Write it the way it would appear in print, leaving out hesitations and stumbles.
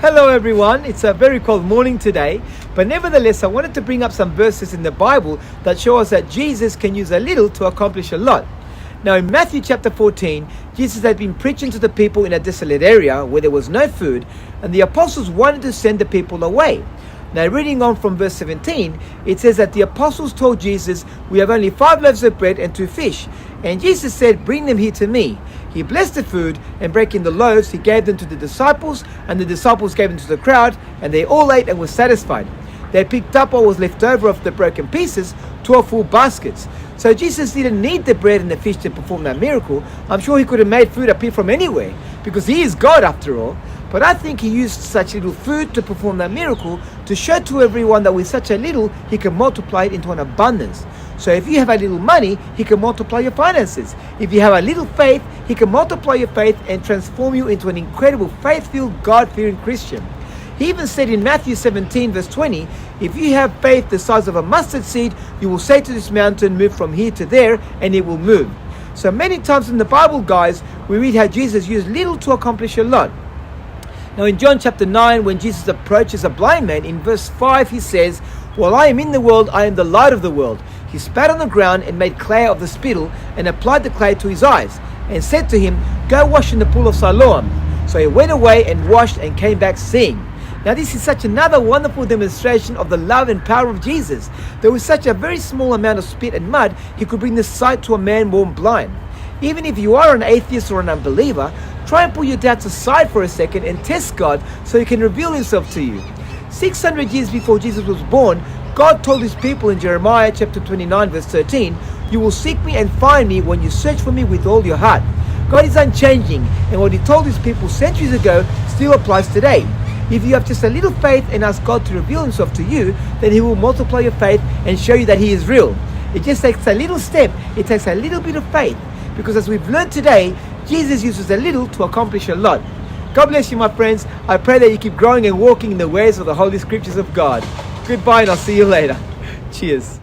Hello everyone, it's a very cold morning today, but nevertheless I wanted to bring up some verses in the Bible that show us that Jesus can use a little to accomplish a lot. Now in Matthew chapter 14, Jesus had been preaching to the people in a desolate area where there was no food, and the apostles wanted to send the people away. Now reading on from verse 17, it says that the apostles told Jesus, "We have only 5 loaves of bread and 2 fish. And Jesus said, 'Bring them here to me.' He blessed the food, and breaking the loaves, he gave them to the disciples, and the disciples gave them to the crowd, and they all ate and were satisfied. They picked up what was left over of the broken pieces, 12 full baskets." So Jesus didn't need the bread and the fish to perform that miracle. I'm sure he could have made food appear from anywhere, because he is God after all. But I think he used such little food to perform that miracle to show to everyone that with such a little, he can multiply it into an abundance. So if you have a little money, he can multiply your finances. If you have a little faith, he can multiply your faith and transform you into an incredible faith-filled, God-fearing Christian. He even said in Matthew 17 verse 20, "If you have faith the size of a mustard seed, you will say to this mountain, 'Move from here to there,' and it will move." So many times in the Bible, guys, we read how Jesus used little to accomplish a lot. Now in John chapter 9, when Jesus approaches a blind man, in verse 5 he says, "While I am in the world, I am the light of the world." He spat on the ground and made clay of the spittle and applied the clay to his eyes and said to him, "Go wash in the pool of Siloam." So he went away and washed and came back seeing. Now this is such another wonderful demonstration of the love and power of Jesus. There was such a very small amount of spit and mud, he could bring the sight to a man born blind. Even if you are an atheist or an unbeliever, try and put your doubts aside for a second and test God so he can reveal himself to you. 600 years before Jesus was born, God told his people in Jeremiah chapter 29 verse 13, "You will seek me and find me when you search for me with all your heart." God is unchanging, and what he told his people centuries ago still applies today. If you have just a little faith and ask God to reveal himself to you, then he will multiply your faith and show you that he is real. It just takes a little step, it takes a little bit of faith. Because as we've learned today, Jesus uses a little to accomplish a lot. God bless you, my friends. I pray that you keep growing and walking in the ways of the Holy Scriptures of God. Goodbye, and I'll see you later. Cheers.